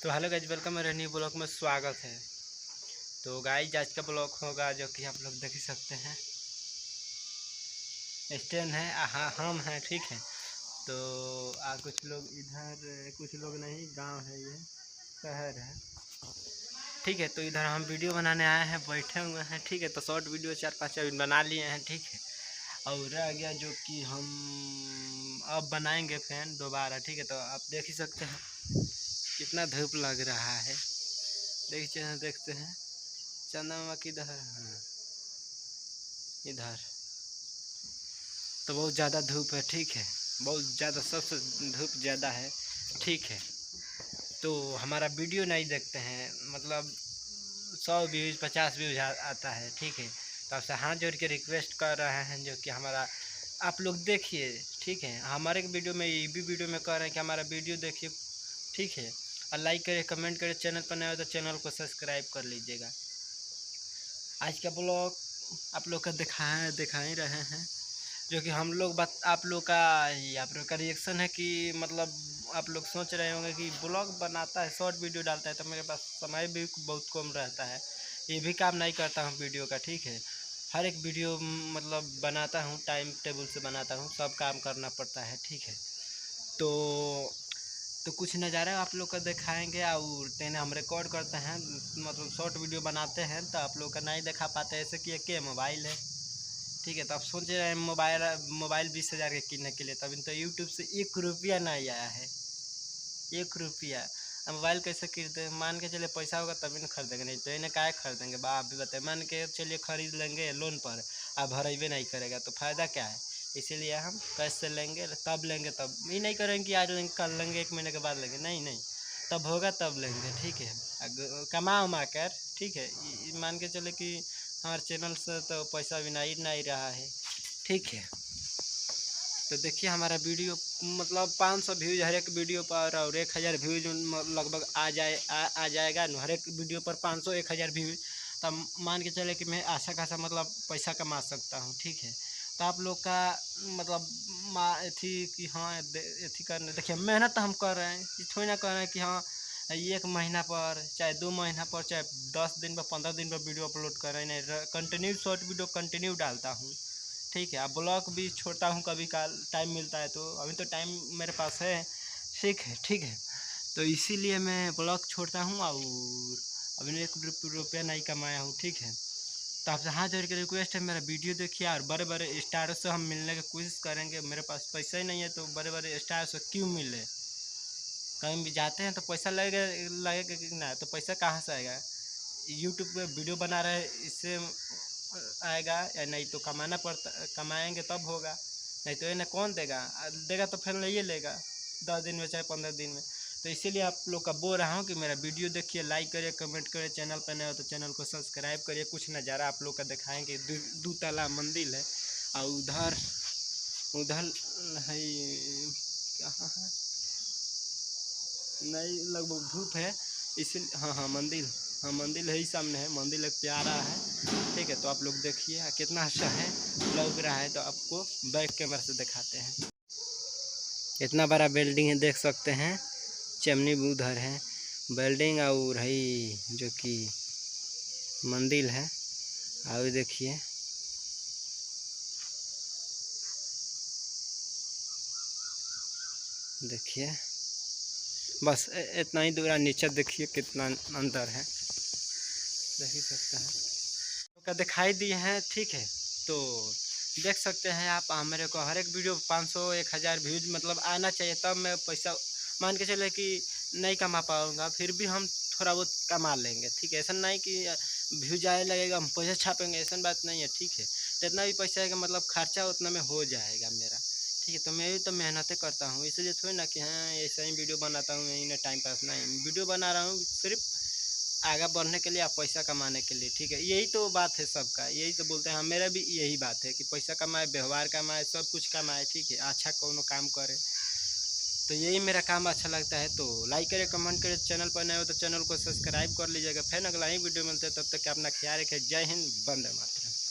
तो hello guys, welcome मेरे new blog में स्वागत है। तो गाइज आज का ब्लॉग होगा जो कि आप लोग देख ही सकते हैं। स्टैंड है, हाँ हम हैं, ठीक है। तो कुछ लोग इधर, कुछ लोग नहीं, गांव है, ये शहर है, ठीक है। तो इधर हम वीडियो बनाने आए हैं, बैठे हुए हैं, ठीक है। तो शॉर्ट वीडियो 4-5 अभी बना लिए हैं, ठीक है। और रह गया जो कि हम अब बनाएंगे फैन दोबारा, ठीक है। तो आप देख ही सकते हैं कितना धूप लग रहा है। देखते हैं चंदा किधर, हाँ इधर। तो बहुत ज़्यादा धूप है, ठीक है, बहुत ज़्यादा, सबसे धूप ज़्यादा है, ठीक है। तो हमारा वीडियो नहीं देखते हैं, मतलब 100 व्यूज़ 50 व्यूज़ आता है, ठीक है। तो आपसे हाथ जोड़ के रिक्वेस्ट कर रहे हैं जो कि हमारा आप लोग देखिए, ठीक है। हमारे वीडियो में, ये भी वीडियो में कह रहे हैं कि हमारा वीडियो देखिए, ठीक है। और लाइक करें, कमेंट करें, चैनल पर नए हो तो चैनल को सब्सक्राइब कर लीजिएगा। आज का ब्लॉग आप लोग का दिखा ही रहे हैं जो कि हम लोग बात आप लोग का रिएक्शन है कि मतलब आप लोग सोच रहे होंगे कि ब्लॉग बनाता है, शॉर्ट वीडियो डालता है, तो मेरे पास समय भी बहुत कम रहता है, ये भी काम नहीं करता हूँ वीडियो का, ठीक है। हर एक वीडियो मतलब बनाता हूँ, टाइम टेबल से बनाता हूँ, सब काम करना पड़ता है, ठीक है। तो कुछ नज़ारा आप लोग का दिखाएंगे और तेने हम रिकॉर्ड करते हैं, मतलब शॉर्ट वीडियो बनाते हैं, तो आप लोग का नहीं दिखा पाते ऐसे कि एक मोबाइल है, ठीक है। तो आप सोच रहे हैं मोबाइल 20,000 के किनने के लिए, तभी तो यूट्यूब से 1 रुपया नहीं आया है, 1 रुपया। अब मोबाइल कैसे खरीदते, मान के चलिए पैसा होगा तभी ना खरीदेंगे, नहीं तो इन्हें काहे खरीदेंगे बा, आप भी बताए। मान के चलिए खरीद लेंगे लोन पर, आप भरेबे नहीं करेगा तो फ़ायदा क्या है। इसीलिए हम कैश से लेंगे, तब लेंगे, तब ये नहीं करेंगे कि आज लेंगे कल लेंगे 1 महीने के बाद लेंगे, नहीं नहीं, तब होगा तब लेंगे, ठीक है। कमा उमा कर, ठीक है। मान के चले कि हमारे चैनल से तो पैसा भी नहीं रहा है, ठीक है। तो देखिए हमारा वीडियो मतलब 500 व्यूज़ हर एक वीडियो पर, और 1000 व्यूज़ लगभग आ जाएगा न, हर एक वीडियो पर 500-1000 व्यूज़। तब मान के चले कि मैं अच्छा खासा मतलब पैसा कमा सकता हूँ, ठीक है। तो आप लोग का मतलब अथी कि हाँ अथी करने, देखिए मेहनत तो हम कर रहे हैं, ये थोड़ी ना कर रहे हैं कि हाँ 1 महीना पर, चाहे 2 महीना पर, चाहे 10 दिन पर, 15 दिन पर वीडियो अपलोड कर रहे हैं, नहीं, कंटिन्यू शॉर्ट वीडियो कंटिन्यू डालता हूँ, ठीक है। अब ब्लॉग भी छोड़ता हूँ कभी काल, टाइम मिलता है तो, अभी तो टाइम मेरे पास है, ठीक है, ठीक है। तो इसीलिए मैं ब्लॉग छोड़ता हूँ और अभी 1 रुपया नहीं कमाया हूँ, ठीक है। तो आपसे हाथ जोड़ के रिक्वेस्ट है, मेरा वीडियो देखिए और बड़े बड़े स्टारों से हम मिलने की कोशिश करेंगे। मेरे पास पैसा ही नहीं है तो बड़े बड़े स्टार से क्यों मिले, कहीं भी जाते हैं तो पैसा लगेगा कि ना, तो पैसा कहाँ से आएगा। यूट्यूब पे वीडियो बना रहे इससे आएगा, या नहीं तो कमाना पड़ता, कमाएंगे तब होगा, नहीं तो इन्हें कौन देगा, देगा तो फिर ये लेगा 10 दिन में चाहे 15 दिन में। तो इसीलिए आप लोग का बोल रहा हूँ कि मेरा वीडियो देखिए, लाइक करिए, कमेंट करिए, चैनल पर नए हो तो चैनल को सब्सक्राइब करिए। कुछ नज़ारा आप लोग का दिखाएंगे, 2 ताला मंदिर है, और उधर उधर है, कहाँ है, नहीं लगभग धूप है इसीलिए, हाँ मंदिर, हाँ मंदिर है ही सामने है, मंदिर एक प्यारा है, ठीक है। तो आप लोग देखिए कितना अच्छा है, लग रहा है। तो आपको बैक कैमरा से दिखाते हैं, इतना बड़ा बिल्डिंग है, देख सकते हैं, चिमनी भी उधर है, बिल्डिंग और है जो कि मंदिर है, और देखिए देखिए बस इतना ही दूर, नीचे देखिए कितना अंदर है, देख ही सकते हैं का दिखाई दिए हैं, ठीक है। तो देख सकते हैं आप, मेरे को हर एक वीडियो 500-1000 व्यूज मतलब आना चाहिए, तब मैं पैसा, मान के चले कि नहीं कमा पाऊँगा, फिर भी हम थोड़ा बहुत कमा लेंगे, ठीक है। ऐसा नहीं कि व्यूज आए लगेगा हम पैसा छापेंगे, ऐसा बात नहीं है, ठीक है। जितना भी पैसा आएगा मतलब खर्चा उतना में हो जाएगा मेरा, ठीक है। तो मैं भी तो मेहनतें करता हूँ, इसलिए थोड़ी ना कि हाँ ऐसा ही वीडियो बनाता हूँ यही ना टाइम पास, नहीं, वीडियो बना रहा हूँ सिर्फ आगे बढ़ने के लिए, आप पैसा कमाने के लिए, ठीक है। यही तो बात है सबका, यही तो बोलते हैं, हाँ मेरा भी यही बात है कि पैसा कमाए, व्यवहार कमाए, सब कुछ कमाए, ठीक है, अच्छा कोनो काम करे। तो यही मेरा काम अच्छा लगता है। तो लाइक करें, कमेंट करें, चैनल पर नए हो तो चैनल को सब्सक्राइब कर लीजिएगा। फिर अगला ही वीडियो मिलते हैं, तब तक अपना ख्याल रखें। जय हिंद, वंदे मातरम।